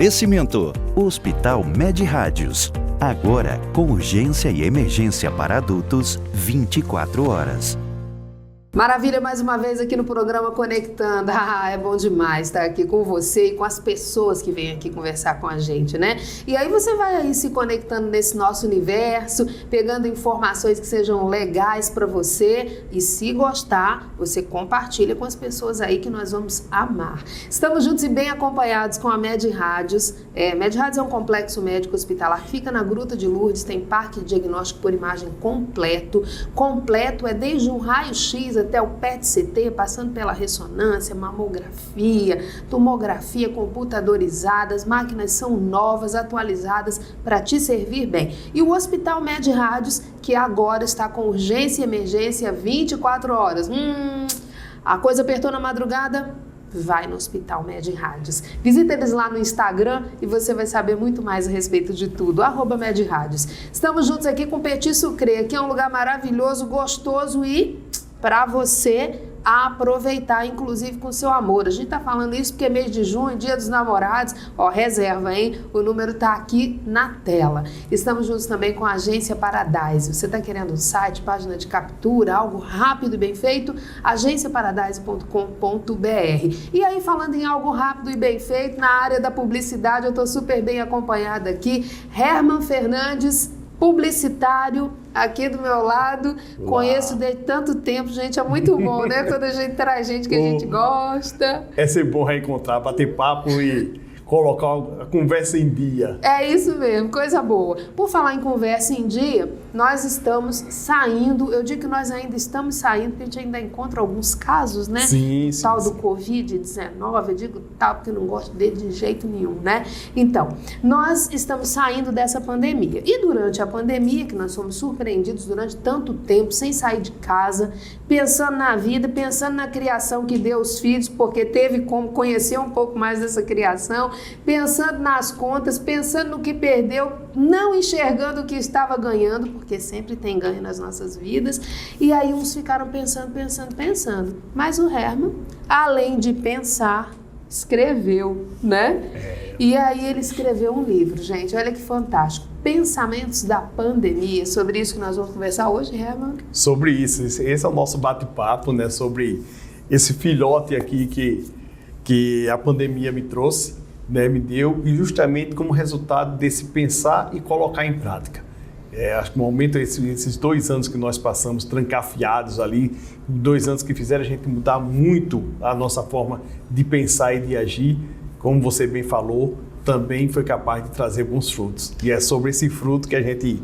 Oferecimento: Hospital Med Rádios. Agora com urgência e emergência para adultos 24 horas. Maravilha, mais uma vez aqui no programa Conectando. É bom demais estar aqui com você e com as pessoas que vêm aqui conversar com a gente, né? E aí você vai aí se conectando nesse nosso universo, pegando informações que sejam legais para você e se gostar, você compartilha com as pessoas aí que nós vamos amar. Estamos juntos e bem acompanhados com a Med Rádios. Med Rádios é um complexo médico hospitalar que fica na Gruta de Lourdes, tem parque de diagnóstico por imagem completo. Completo é desde um raio-x até o PET-CT, passando pela ressonância, mamografia, tomografia computadorizada. As máquinas são novas, atualizadas para te servir bem. E o Hospital Med Rádios, que agora está com urgência e emergência 24 horas. A coisa apertou na madrugada? Vai no Hospital Med Rádios. Visita eles lá no Instagram e você vai saber muito mais a respeito de tudo. @Med Rádios. Estamos juntos aqui com Petit Sucre. Aqui é um lugar maravilhoso, gostoso e para você aproveitar, inclusive com seu amor. A gente tá falando isso porque é mês de junho, dia dos namorados. Reserva, hein? O número tá aqui na tela. Estamos juntos também com a Agência Paradise. Você tá querendo um site, página de captura, algo rápido e bem feito? agenciaparadise.com.br. E aí, falando em algo rápido e bem feito, na área da publicidade, eu tô super bem acompanhada aqui. Herman Fernandes, publicitário, aqui do meu lado. Uau. Conheço desde tanto tempo, gente, é muito bom, né? Quando a gente traz gente que a gente gosta. É sempre bom reencontrar, bater papo e colocar a conversa em dia. É isso mesmo, coisa boa. Por falar em conversa em dia, nós estamos saindo, eu digo que nós ainda estamos saindo, porque a gente ainda encontra alguns casos, né? Sim. Tal do Covid-19, eu digo tal porque eu não gosto dele de jeito nenhum, né? Então, nós estamos saindo dessa pandemia. E durante a pandemia, que nós fomos surpreendidos durante tanto tempo, sem sair de casa, pensando na vida, pensando na criação que deu os filhos, porque teve como conhecer um pouco mais dessa criação, pensando nas contas, pensando no que perdeu, não enxergando o que estava ganhando, porque sempre tem ganho nas nossas vidas. E aí uns ficaram pensando. Mas o Herman, além de pensar, escreveu, né? E aí ele escreveu um livro, gente, olha que fantástico. Pensamentos da pandemia. Sobre isso que nós vamos conversar hoje, Herman? Sobre isso. Esse é o nosso bate-papo, né? Sobre esse filhote aqui que a pandemia me trouxe, né, me deu, e justamente como resultado desse pensar e colocar em prática. Acho que no momento, esses 2 anos que nós passamos trancafiados ali, 2 anos que fizeram a gente mudar muito a nossa forma de pensar e de agir, como você bem falou, também foi capaz de trazer bons frutos. E é sobre esse fruto que a gente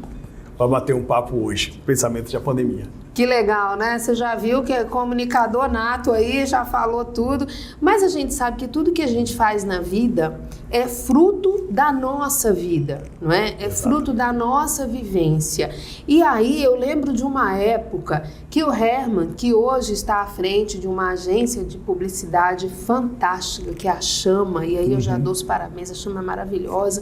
vai bater um papo hoje, pensamento da pandemia. Que legal, né? Você já viu que é comunicador nato aí, já falou tudo. Mas a gente sabe que tudo que a gente faz na vida é fruto da nossa vida, não é? É fruto da nossa vivência. E aí eu lembro de uma época que o Herman, que hoje está à frente de uma agência de publicidade fantástica, que é a Chama, e aí eu já dou os parabéns, a Chama é maravilhosa.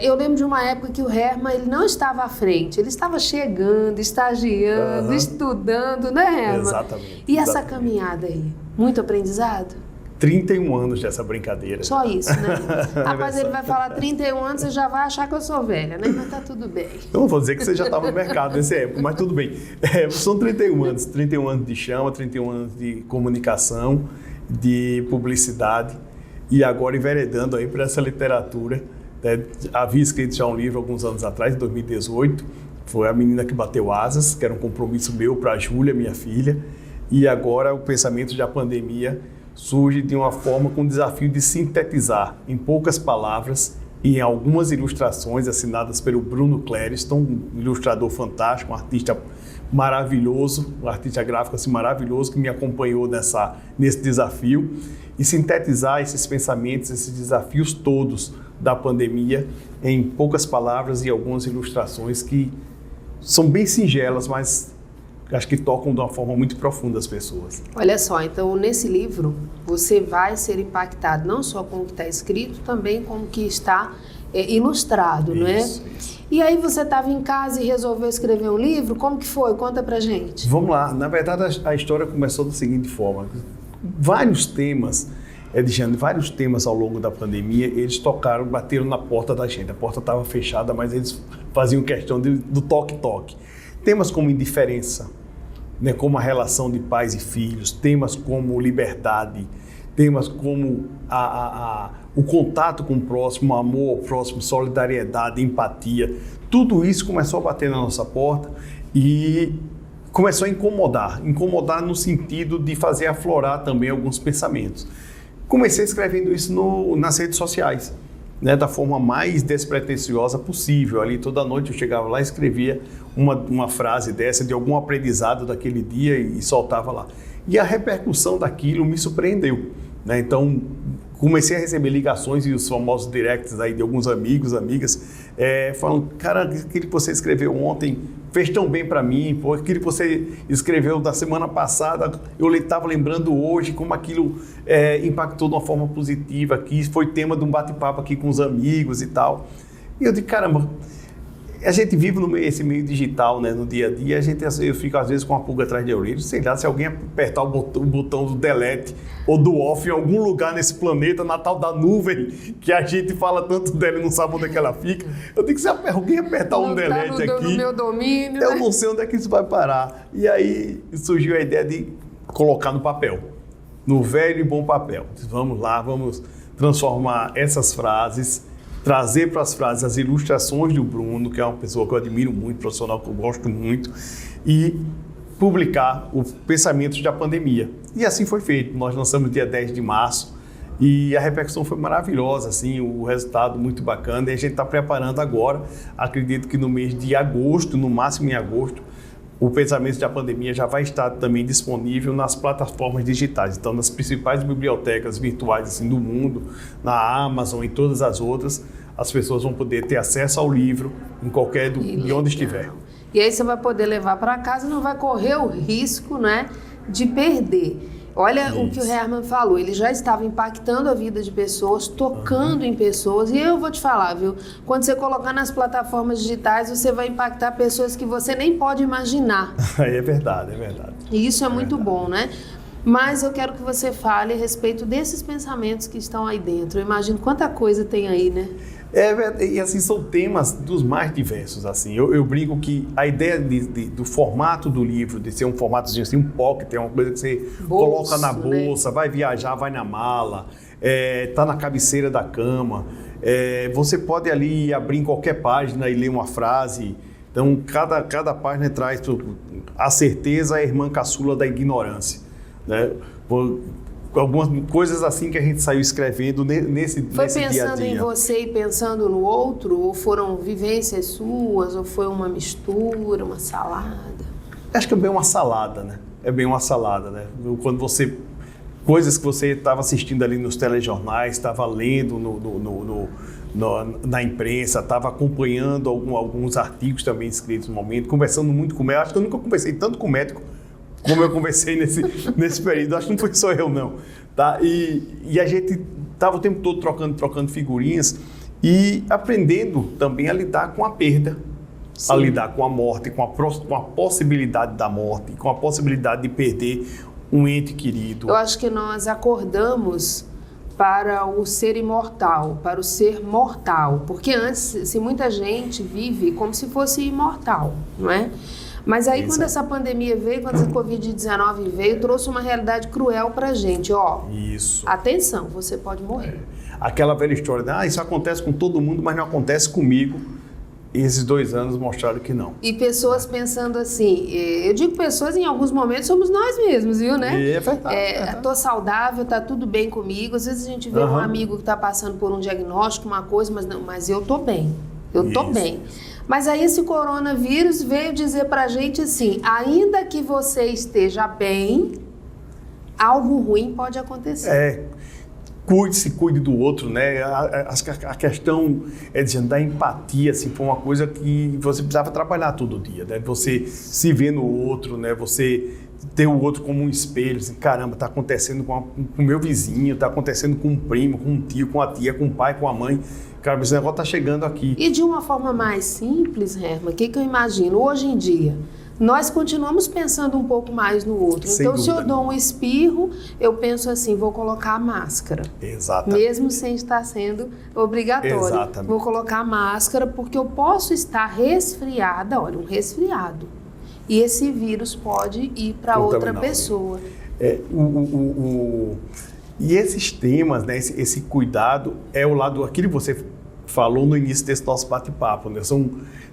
Eu lembro de uma época que o Herman, ele não estava à frente, ele estava chegando, estagiando, estudando, né, Herman? Exatamente. E essa caminhada aí? Muito aprendizado? 31 anos dessa brincadeira. Só isso, né? Rapaz, ele vai falar 31 anos, você já vai achar que eu sou velha, né? Mas tá tudo bem. Eu não vou dizer que você já estava no mercado nessa época, mas tudo bem. São 31 anos de Chama, 31 anos de comunicação, de publicidade, e agora enveredando aí para essa literatura. Havia escrito já um livro alguns anos atrás, em 2018, foi A Menina que Bateu Asas, que era um compromisso meu para a Júlia, minha filha, e agora o pensamento da pandemia surge de uma forma com o desafio de sintetizar em poucas palavras e em algumas ilustrações assinadas pelo Bruno Clériston, um ilustrador fantástico, um artista maravilhoso, um artista gráfico assim, maravilhoso, que me acompanhou nesse desafio, e sintetizar esses pensamentos, esses desafios todos da pandemia em poucas palavras e algumas ilustrações que são bem singelas, mas acho que tocam de uma forma muito profunda as pessoas. Olha só, então nesse livro você vai ser impactado não só com o que está escrito, também com o que está ilustrado, não é? Isso. E aí você estava em casa e resolveu escrever um livro? Como que foi? Conta pra gente. Vamos lá. Na verdade, a história começou da seguinte forma. Vários temas Edjane, vários temas ao longo da pandemia, eles tocaram, bateram na porta da gente. A porta estava fechada, mas eles faziam questão do toque-toque. Temas como indiferença, né, como a relação de pais e filhos, temas como liberdade, temas como o contato com o próximo, o amor ao próximo, solidariedade, empatia. Tudo isso começou a bater na nossa porta e começou a incomodar no sentido de fazer aflorar também alguns pensamentos. Comecei escrevendo isso nas redes sociais, né, da forma mais despretensiosa possível. Ali toda noite eu chegava lá e escrevia uma frase dessa, de algum aprendizado daquele dia e soltava lá. E a repercussão daquilo me surpreendeu, né? Então comecei a receber ligações e os famosos directs aí de alguns amigos, amigas, falando, cara, aquilo que você escreveu ontem fez tão bem para mim, pô, aquilo que você escreveu da semana passada, eu estava lembrando hoje como aquilo impactou de uma forma positiva aqui, foi tema de um bate-papo aqui com os amigos e tal. E eu digo, caramba, a gente vive esse meio digital, né, no dia a dia, eu fico às vezes com uma pulga atrás de orelha, sei lá, se alguém apertar o botão do delete ou do off em algum lugar nesse planeta, na tal da nuvem, que a gente fala tanto dela e não sabe onde é que ela fica, eu digo que se alguém apertar um delete aqui, no meu domínio, eu não sei onde é que isso vai parar. E aí surgiu a ideia de colocar no papel, no velho e bom papel. Vamos lá, vamos transformar essas frases, trazer para as frases as ilustrações do Bruno, que é uma pessoa que eu admiro muito, profissional que eu gosto muito, e publicar os pensamentos da pandemia. E assim foi feito. Nós lançamos no dia 10 de março e a repercussão foi maravilhosa, assim, o resultado muito bacana. E a gente está preparando agora, acredito que no mês de agosto, no máximo em agosto, o Pensamento da Pandemia já vai estar também disponível nas plataformas digitais. Então, nas principais bibliotecas virtuais assim, do mundo, na Amazon e todas as outras, as pessoas vão poder ter acesso ao livro em de onde estiver. E aí você vai poder levar para casa e não vai correr o risco, né, de perder. Olha isso. O que o Herman falou, ele já estava impactando a vida de pessoas, tocando em pessoas, e eu vou te falar, viu, quando você colocar nas plataformas digitais, você vai impactar pessoas que você nem pode imaginar. É verdade, é verdade. E isso é muito bom, né? Mas eu quero que você fale a respeito desses pensamentos que estão aí dentro. Eu imagino quanta coisa tem aí, né? E assim, são temas dos mais diversos, assim. Eu brinco que a ideia do formato do livro, de ser um formatozinho assim, um pocket, é uma coisa que você coloca na bolsa, né? Vai viajar, vai na mala, tá na cabeceira da cama. Você pode ali abrir em qualquer página e ler uma frase. Então, cada página traz a certeza, a irmã caçula da ignorância, né? Algumas coisas assim que a gente saiu escrevendo nesse dia a dia. Foi pensando em você e pensando no outro? Ou foram vivências suas? Ou foi uma mistura, uma salada? Acho que é bem uma salada, né? É bem uma salada, né? Quando coisas que você estava assistindo ali nos telejornais, estava lendo na imprensa, estava acompanhando alguns artigos também escritos no momento, conversando muito com o médico. Acho que eu nunca conversei tanto com o médico como eu conversei nesse período. Acho que não foi só eu, não. Tá? E a gente estava o tempo todo trocando figurinhas e aprendendo também a lidar com a perda, sim, a lidar com a morte, com a possibilidade da morte, com a possibilidade de perder um ente querido. Eu acho que nós acordamos para o ser imortal, para o ser mortal. Porque antes, muita gente vive como se fosse imortal, não é? Mas aí, quando essa pandemia veio, quando essa Covid-19 veio, trouxe uma realidade cruel pra gente, ó. Isso. Atenção, você pode morrer. Aquela velha história de, isso acontece com todo mundo, mas não acontece comigo. E esses 2 anos mostraram que não. E pessoas pensando assim, eu digo pessoas, em alguns momentos somos nós mesmos, viu, né? É verdade. Tô saudável, tá tudo bem comigo. Às vezes a gente vê um amigo que tá passando por um diagnóstico, uma coisa, mas eu tô bem. Eu tô bem. Mas aí esse coronavírus veio dizer pra gente assim, ainda que você esteja bem, algo ruim pode acontecer. Cuide do outro, né? A questão da empatia, assim, foi uma coisa que você precisava trabalhar todo dia, né? Você se ver no outro, né? Você ter o outro como um espelho, assim, caramba, tá acontecendo com o meu vizinho, tá acontecendo com um primo, com um tio, com a tia, com o pai, com a mãe. Cara, esse negócio tá chegando aqui. E de uma forma mais simples, Herman, o que eu imagino? Hoje em dia, nós continuamos pensando um pouco mais no outro. Sem então, se eu dúvida. dou um espirro, eu penso assim, vou colocar a máscara. Exatamente. Mesmo sem estar sendo obrigatório. Exatamente. Vou colocar a máscara porque eu posso estar resfriada, olha, um resfriado. E esse vírus pode ir para outra pessoa. E esses temas, né, esse cuidado é o lado, aquilo que você falou no início desse nosso bate-papo, né?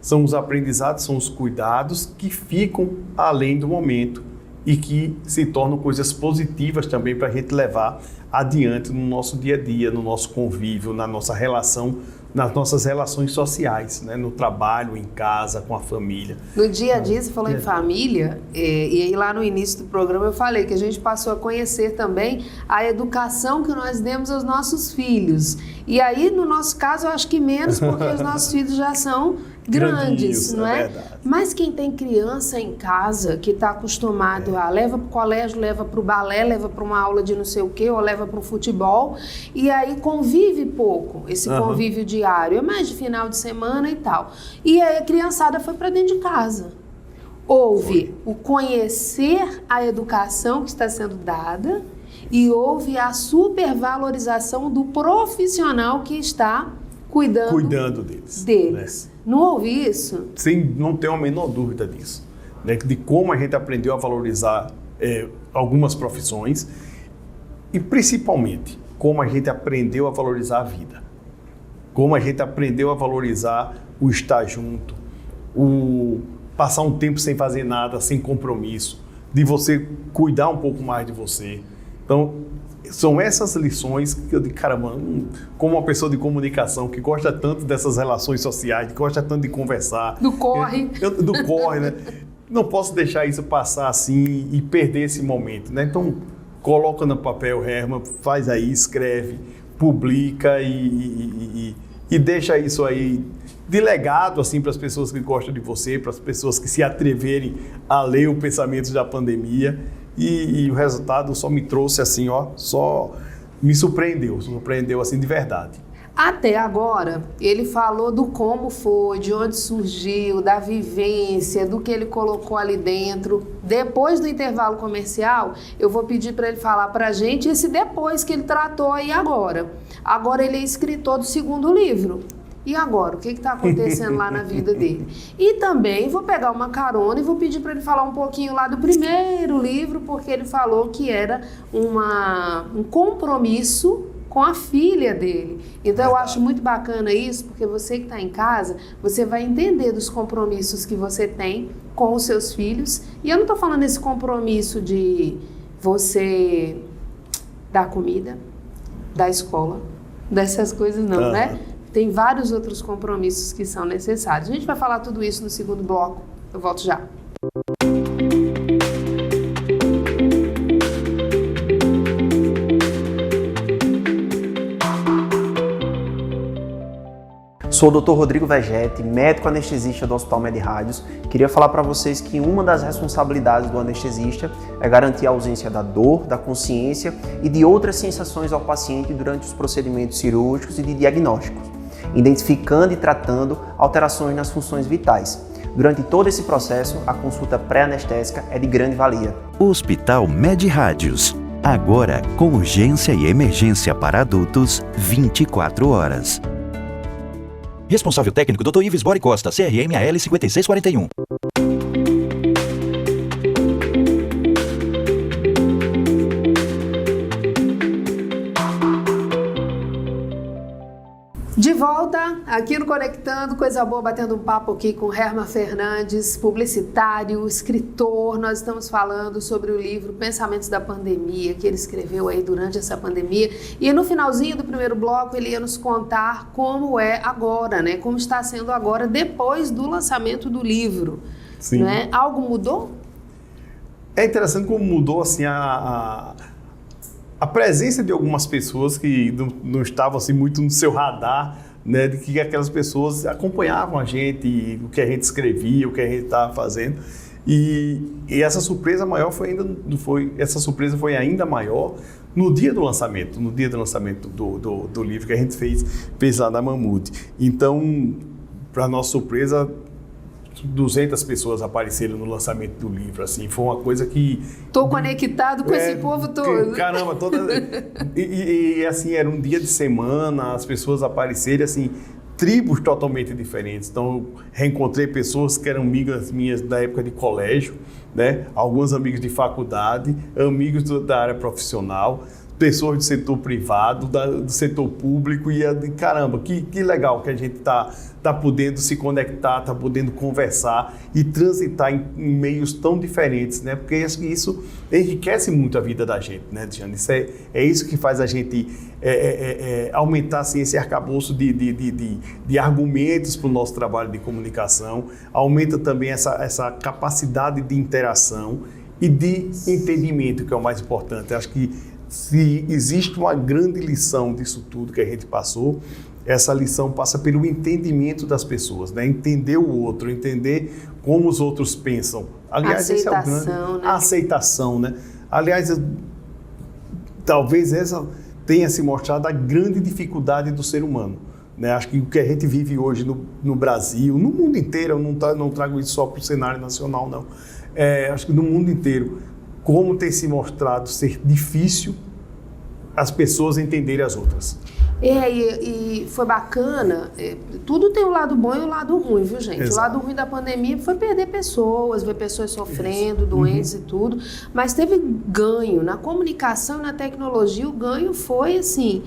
São os aprendizados, são os cuidados que ficam além do momento e que se tornam coisas positivas também para a gente levar adiante no nosso dia a dia, no nosso convívio, na nossa relação, nas nossas relações sociais, né? No trabalho, em casa, com a família. No dia a dia, você falou em família, e aí lá no início do programa eu falei que a gente passou a conhecer também a educação que nós demos aos nossos filhos. E aí, no nosso caso, eu acho que menos, porque os nossos filhos já são grandes, não é? Verdade. Mas quem tem criança em casa, que está acostumado a leva para o colégio, leva para o balé, leva para uma aula de não sei o quê, ou leva para o futebol, e aí convive pouco, esse convívio diário, é mais de final de semana e tal. E aí a criançada foi para dentro de casa. Houve o conhecer a educação que está sendo dada e houve a supervalorização do profissional que está cuidando deles. Né? Não houve isso? Sim, não tenho a menor dúvida disso. Né? De como a gente aprendeu a valorizar algumas profissões e principalmente como a gente aprendeu a valorizar a vida. Como a gente aprendeu a valorizar o estar junto, o passar um tempo sem fazer nada, sem compromisso, de você cuidar um pouco mais de você. Então, são essas lições que eu digo, caramba, como uma pessoa de comunicação que gosta tanto dessas relações sociais, que gosta tanto de conversar. Do corre. Do corre, né? Não posso deixar isso passar assim e perder esse momento, né? Então, coloca no papel, Herman, faz aí, escreve, publica e deixa isso aí de legado assim, para as pessoas que gostam de você, para as pessoas que se atreverem a ler o Pensamentos da Pandemia. E o resultado só me trouxe assim, só me surpreendeu assim de verdade. Até agora, ele falou do como foi, de onde surgiu, da vivência, do que ele colocou ali dentro. Depois do intervalo comercial, eu vou pedir para ele falar para a gente esse depois que ele tratou aí agora. Agora ele é escritor do segundo livro. E agora, o que está acontecendo lá na vida dele? E também vou pegar uma carona e vou pedir para ele falar um pouquinho lá do primeiro livro, porque ele falou que era um compromisso com a filha dele. Então eu acho muito bacana isso, porque você que está em casa, você vai entender dos compromissos que você tem com os seus filhos. E eu não estou falando esse compromisso de você dar comida, dar escola, dessas coisas não, né? Tem vários outros compromissos que são necessários. A gente vai falar tudo isso no segundo bloco. Eu volto já. Sou o Dr. Rodrigo Vegetti, médico anestesista do Hospital Med-Rádios. Queria falar para vocês que uma das responsabilidades do anestesista é garantir a ausência da dor, da consciência e de outras sensações ao paciente durante os procedimentos cirúrgicos e de diagnósticos, identificando e tratando alterações nas funções vitais. Durante todo esse processo, a consulta pré-anestésica é de grande valia. Hospital Med-Rádios, agora com urgência e emergência para adultos, 24 horas. Responsável técnico, Dr. Ives Bori Costa, CRM-AL 5641. De volta aqui no Conectando, coisa boa, batendo um papo aqui com Herman Fernandes, publicitário, escritor. Nós estamos falando sobre o livro Pensamentos da Pandemia, que ele escreveu aí durante essa pandemia. E no finalzinho do primeiro bloco ele ia nos contar como é agora, né? Como está sendo agora depois do lançamento do livro. Sim. Né? Algo mudou? É interessante como mudou assim a presença de algumas pessoas que não estavam assim, muito no seu radar, né, de que aquelas pessoas acompanhavam a gente, o que a gente escrevia, o que a gente estava fazendo. E essa surpresa maior essa surpresa foi ainda maior no dia do lançamento, do livro que a gente fez lá na Mamute. Então, para nossa surpresa, 200 pessoas apareceram no lançamento do livro, assim, foi uma coisa que... Tô conectado com esse povo todo. Caramba, e assim, era um dia de semana, as pessoas apareceram, assim, tribos totalmente diferentes. Então, eu reencontrei pessoas que eram amigas minhas da época de colégio, né? Alguns amigos de faculdade, amigos da área profissional, pessoas do setor privado, do setor público, e caramba, que legal que a gente tá podendo se conectar, tá podendo conversar e transitar em meios tão diferentes, né? Porque acho que isso enriquece muito a vida da gente, né, Diane? É isso que faz a gente aumentar assim, esse arcabouço de argumentos para o nosso trabalho de comunicação, aumenta também essa capacidade de interação e de entendimento, que é o mais importante. Acho que se existe uma grande lição disso tudo que a gente passou, essa lição passa pelo entendimento das pessoas, né? Entender o outro, entender como os outros pensam. Aliás, aceitação, esse é o grande... né? A aceitação, né? Aliás, talvez essa tenha se mostrado a grande dificuldade do ser humano, né? Acho que o que a gente vive hoje no Brasil, no mundo inteiro, eu não trago isso só para o cenário nacional, não. Acho que no mundo inteiro, como tem se mostrado ser difícil as pessoas entenderem as outras. E foi bacana, tudo tem o lado bom e o lado ruim, viu, gente? Exato. O lado ruim da pandemia foi perder pessoas, ver pessoas sofrendo, doentes e tudo, mas teve ganho. Na comunicação e na tecnologia, o ganho foi, assim,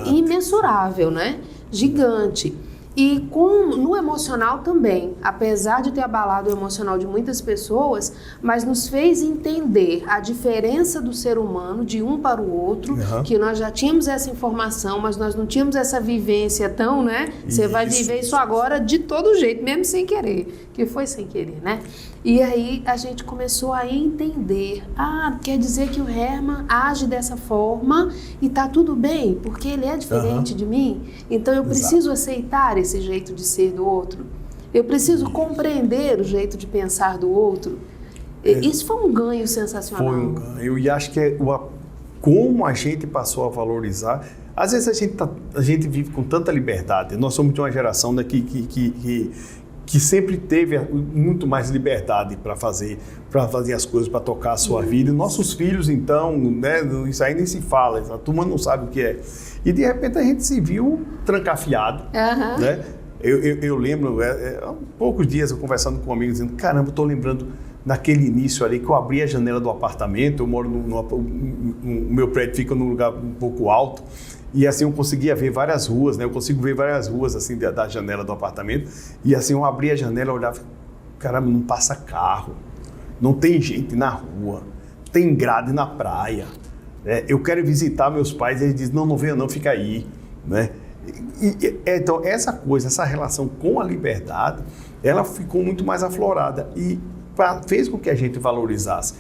imensurável, né? Gigante. E no emocional também, apesar de ter abalado o emocional de muitas pessoas, mas nos fez entender a diferença do ser humano de um para o outro, que nós já tínhamos essa informação, mas nós não tínhamos essa vivência tão, né? Você vai viver isso agora de todo jeito, mesmo sem querer, que foi sem querer, né? E aí a gente começou a entender, quer dizer que o Herman age dessa forma e tá tudo bem, porque ele é diferente de mim, então eu preciso aceitar esse jeito de ser do outro, eu preciso compreender o jeito de pensar do outro. Isso foi um ganho sensacional. Foi um ganho, e acho que como a gente passou a valorizar. Às vezes a gente vive com tanta liberdade, nós somos de uma geração, né, que sempre teve muito mais liberdade para fazer as coisas, para tocar a sua vida. E nossos filhos, então, né, isso aí nem se fala, a turma não sabe o que é. E, de repente, a gente se viu trancafiado, né? Eu lembro, há poucos dias, eu conversando com um amigo, dizendo, caramba, eu estou lembrando naquele início ali, que eu abri a janela do apartamento, eu moro o meu prédio fica num lugar um pouco alto, e assim eu conseguia ver várias ruas, né? Eu consigo ver várias ruas assim da janela do apartamento. E assim eu abria a janela, olhava, caramba, não passa carro, não tem gente na rua, tem grade na praia. Eu quero visitar meus pais, eles dizem, não venha não, fica aí, né? Então essa relação com a liberdade, ela ficou muito mais aflorada e fez com que a gente valorizasse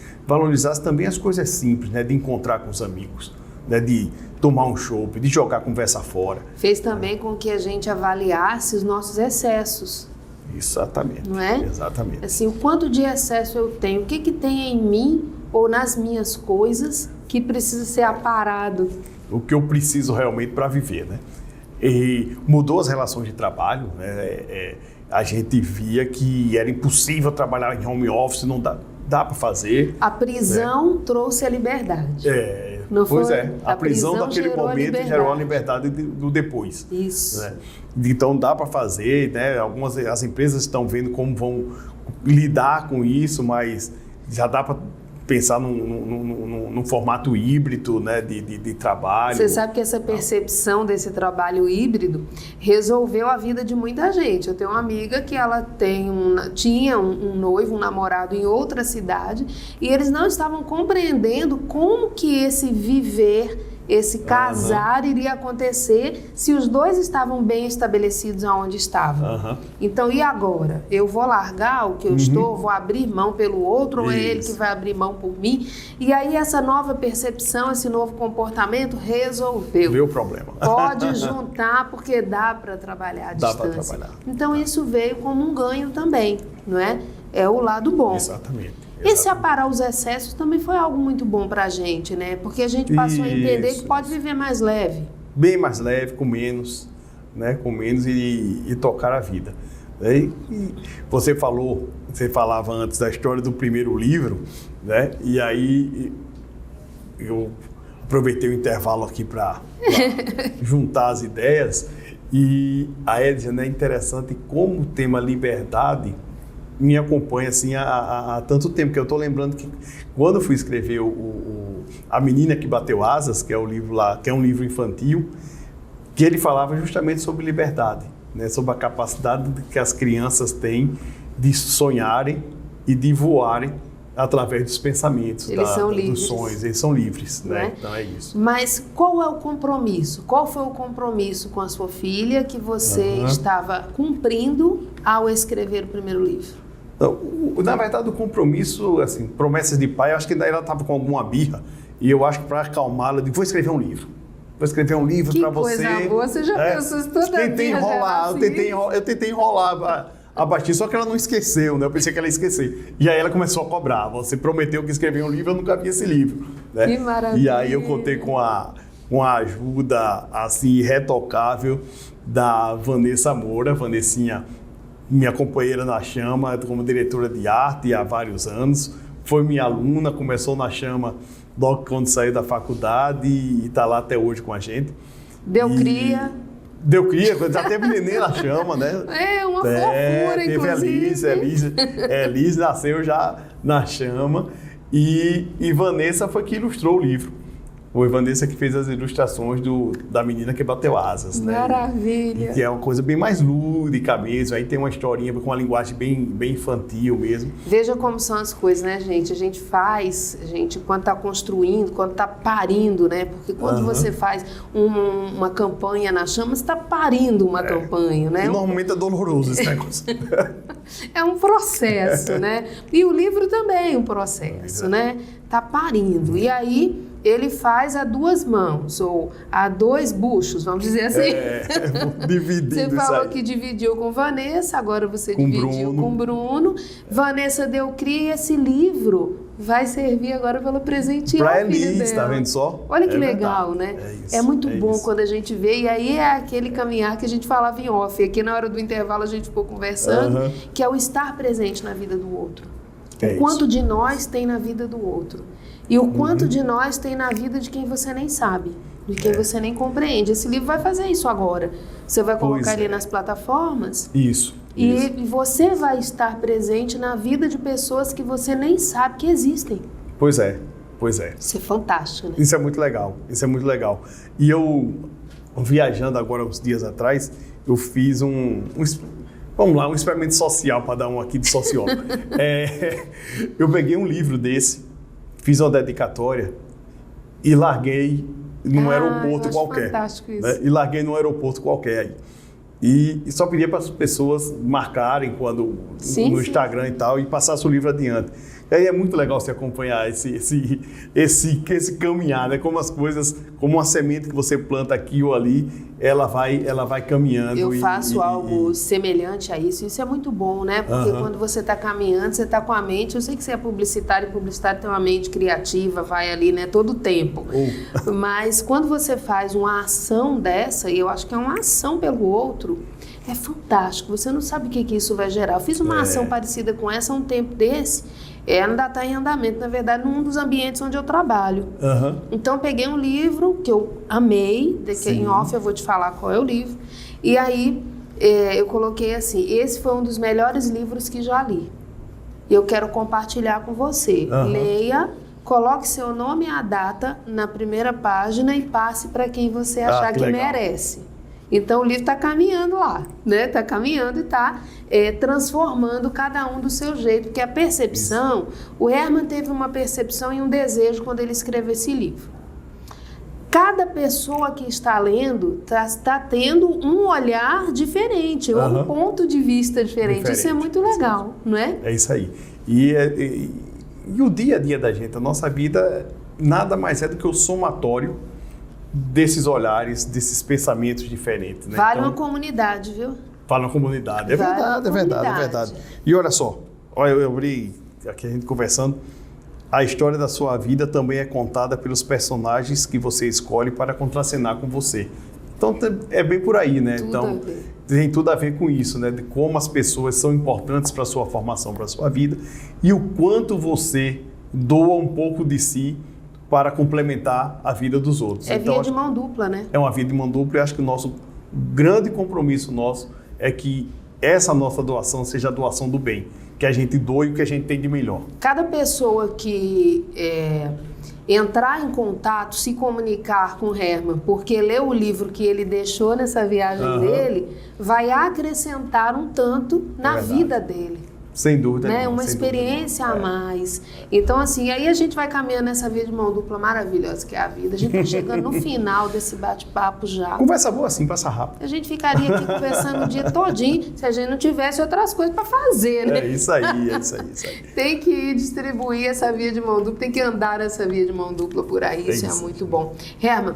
também as coisas simples, né? De encontrar com os amigos, né? De tomar um chopp, de jogar a conversa fora. Fez também com que a gente avaliasse os nossos excessos. Exatamente. Não é? Exatamente. Assim, o quanto de excesso eu tenho, o que tem em mim ou nas minhas coisas que precisa ser aparado. O que eu preciso realmente para viver, né? E mudou as relações de trabalho, né? A gente via que era impossível trabalhar em home office, não dá para fazer. A prisão trouxe a liberdade. Não pois foi? A prisão daquele momento gerou a liberdade do depois. Isso. Né? Então dá para fazer, né? As empresas estão vendo como vão lidar com isso, mas já dá para pensar num formato híbrido, né, de trabalho. Você sabe que essa percepção desse trabalho híbrido resolveu a vida de muita gente. Eu tenho uma amiga que ela tinha um noivo, um namorado em outra cidade, e eles não estavam compreendendo como que esse viver, esse casar iria acontecer se os dois estavam bem estabelecidos aonde estavam. Então, e agora? Eu vou largar o que eu estou, vou abrir mão pelo outro, ou é ele que vai abrir mão por mim? E aí essa nova percepção, esse novo comportamento resolveu. Veio o problema. Pode juntar, porque dá para trabalhar à distância. Dá para trabalhar. Então, isso veio como um ganho também, não é? É o lado bom. Exatamente. Esse aparar os excessos também foi algo muito bom para a gente, né? Porque a gente passou a entender que pode viver mais leve. Bem mais leve, com menos, né? Com menos e tocar a vida. E você falava antes da história do primeiro livro, né? E aí eu aproveitei o intervalo aqui para juntar as ideias. E a Edna, é interessante como o tema liberdade me acompanha assim há tanto tempo, que eu estou lembrando que quando eu fui escrever A Menina que Bateu Asas, que é o livro lá, que é um livro infantil, que ele falava justamente sobre liberdade, né? Sobre a capacidade que as crianças têm de sonharem e de voarem através dos pensamentos, eles são livres. Dos sonhos, eles são livres, né? Né? Então é isso. Mas qual é o compromisso? Qual foi o compromisso com a sua filha que você estava cumprindo ao escrever o primeiro livro? Então, na verdade, o compromisso, assim, promessas de pai, eu acho que daí ela estava com alguma birra, e eu acho que para acalmá-la, eu digo, vou escrever um livro. Vou escrever um livro para você. Que coisa boa, você já pensou isso toda a vida? Eu tentei enrolar a Basti, só que ela não esqueceu, né? Eu pensei que ela ia esquecer. E aí ela começou a cobrar. Você prometeu que escrevia um livro, eu nunca vi esse livro. Né? Que maravilha. E aí eu contei com a ajuda, assim, irretocável da Vanessa Moura. Vanessinha, minha companheira na Chama, como diretora de arte há vários anos. Foi minha aluna, começou na Chama logo quando saiu da faculdade e está lá até hoje com a gente. Deu cria, já teve neném na Chama, né? É, uma fofura, teve inclusive. A Liz nasceu já na Chama e Vanessa foi que ilustrou o livro. Foi Vanessa que fez as ilustrações da Menina que Bateu Asas, né? Maravilha! Que é uma coisa bem mais lúdica mesmo, aí tem uma historinha com uma linguagem bem infantil mesmo. Veja como são as coisas, né, gente? A gente quando está construindo, quando está parindo, né? Porque quando você faz uma campanha na Chama, você está parindo uma campanha, né? E normalmente é doloroso esse negócio. É um processo, né? E o livro também é um processo, né? Tá parindo. E aí ele faz a duas mãos, ou a dois buchos, vamos dizer assim. Dividindo. Você falou que dividiu com Vanessa, agora você dividiu com Bruno. Vanessa deu cria e esse livro vai servir agora para ela presentear pra a filha Elis, dela. tá vendo só? Olha que legal, né? É muito bom quando a gente vê, e aí é aquele caminhar que a gente falava em off, aqui na hora do intervalo a gente ficou conversando, que é o estar presente na vida do outro. O quanto de nós tem na vida do outro. E o quanto de nós tem na vida de quem você nem sabe, de quem você nem compreende. Esse livro vai fazer isso agora. Você vai colocar ele nas plataformas. Isso. E você vai estar presente na vida de pessoas que você nem sabe que existem. Pois é. Isso é fantástico, né? Isso é muito legal. E eu, viajando agora uns dias atrás, eu fiz um experimento social, para dar um aqui de sociólogo. Eu peguei um livro desse, fiz uma dedicatória e larguei num aeroporto qualquer. Fantástico isso. Né? E larguei num aeroporto qualquer aí. E só pedia para as pessoas marcarem no Instagram e tal, e passasse o livro adiante. E aí é muito legal você acompanhar esse caminhar, né? Como as coisas, como uma semente que você planta aqui ou ali, ela vai caminhando. Eu faço algo semelhante a isso. Isso é muito bom, né? Porque quando você está caminhando, você está com a mente. Eu sei que você é publicitário, e publicitário tem uma mente criativa, vai ali, né? Todo o tempo. Mas quando você faz uma ação dessa, e eu acho que é uma ação pelo outro, é fantástico. Você não sabe o que isso vai gerar. Eu fiz uma ação parecida com essa há um tempo desse. Ainda está em andamento, na verdade, num dos ambientes onde eu trabalho. Então, eu peguei um livro que eu amei, em off eu vou te falar qual é o livro, e aí eu coloquei assim, esse foi um dos melhores livros que já li. Eu quero compartilhar com você. Leia, coloque seu nome e a data na primeira página e passe para quem você achar que merece. Então, o livro está caminhando lá, né? Está caminhando e está transformando cada um do seu jeito. Porque a percepção, o Herman teve uma percepção e um desejo quando ele escreveu esse livro. Cada pessoa que está lendo está tendo um olhar diferente, um ponto de vista diferente. Isso é muito legal, não é? É isso aí. E o dia a dia da gente, a nossa vida, nada mais é do que o somatório desses olhares, desses pensamentos diferentes. Né? Vale uma comunidade, viu? Vale uma comunidade. É verdade. E olha só, eu abri aqui a gente conversando, a história da sua vida também é contada pelos personagens que você escolhe para contracenar com você. Então é bem por aí, né? Tudo então, tem tudo a ver com isso, né? De como as pessoas são importantes para a sua formação, para a sua vida, e o quanto você doa um pouco de si para complementar a vida dos outros. É via de mão dupla, né? É uma via de mão dupla, e acho que o nosso grande compromisso nosso é que essa nossa doação seja a doação do bem, que a gente doe o que a gente tem de melhor. Cada pessoa que entrar em contato, se comunicar com o Herman, porque leu o livro que ele deixou nessa viagem dele, vai acrescentar um tanto na vida dele. Sem dúvida. Né? Nenhuma, Uma sem experiência dúvida. a mais. Então, assim, aí a gente vai caminhando nessa via de mão dupla maravilhosa que é a vida. A gente está chegando no final desse bate-papo já. Conversa boa assim, passa rápido. A gente ficaria aqui conversando o dia todinho se a gente não tivesse outras coisas para fazer, né? É isso aí, é isso aí. Tem que ir distribuir essa via de mão dupla, tem que andar essa via de mão dupla por aí, isso é muito bom. Herman,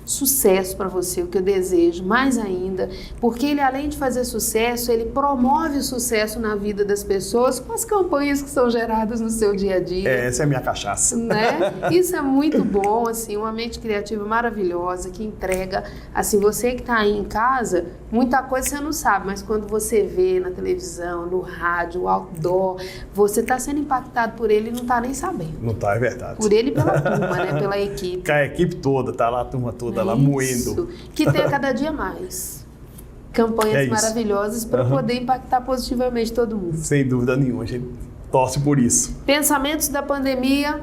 sucesso para você, o que eu desejo, mais ainda, porque ele, além de fazer sucesso, ele promove o sucesso na vida das pessoas com as campanhas que são geradas no seu dia a dia. Essa é a minha cachaça. Né? Isso é muito bom, assim, uma mente criativa maravilhosa que entrega, assim, você que está aí em casa, muita coisa você não sabe, mas quando você vê na televisão, no rádio, outdoor, você está sendo impactado por ele e não está nem sabendo. Não tá, é verdade. Por ele e pela turma, né? Pela equipe. A equipe toda, tá lá, a turma toda lá moendo. Que tenha cada dia mais campanhas maravilhosas para poder impactar positivamente todo mundo. Sem dúvida nenhuma, a gente torce por isso. Pensamentos da pandemia,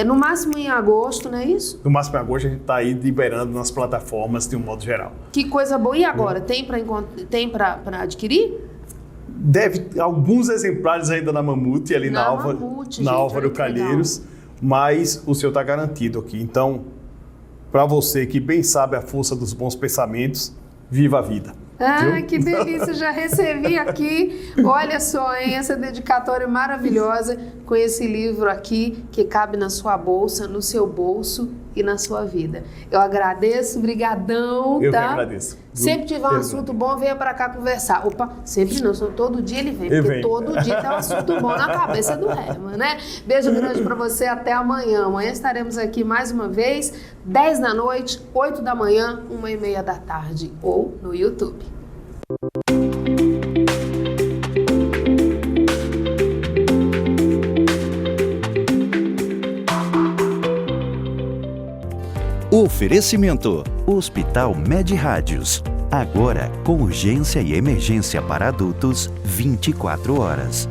no máximo em agosto, não é isso? No máximo em agosto a gente está aí liberando nas plataformas de um modo geral. Que coisa boa. E agora, tem para adquirir? Deve alguns exemplares ainda na Mamute, ali na Álvaro Calheiros, mas o seu está garantido aqui. Então, para você que bem sabe a força dos bons pensamentos, viva a vida. Ah, que delícia, já recebi aqui, olha só, hein, essa dedicatória maravilhosa com esse livro aqui que cabe na sua bolsa, no seu bolso e na sua vida. Eu agradeço, brigadão, tá? Eu que agradeço. Sempre tiver um assunto bom, venha para cá conversar. Opa, sempre não, todo dia ele vem, porque todo dia tem um assunto bom na cabeça do Herman, né? Beijo grande para você, até amanhã. Amanhã estaremos aqui mais uma vez, 10 da noite, 8 da manhã, 1h30 da tarde, ou no YouTube. Oferecimento: Hospital Med Rádios. Agora com urgência e emergência para adultos 24 horas.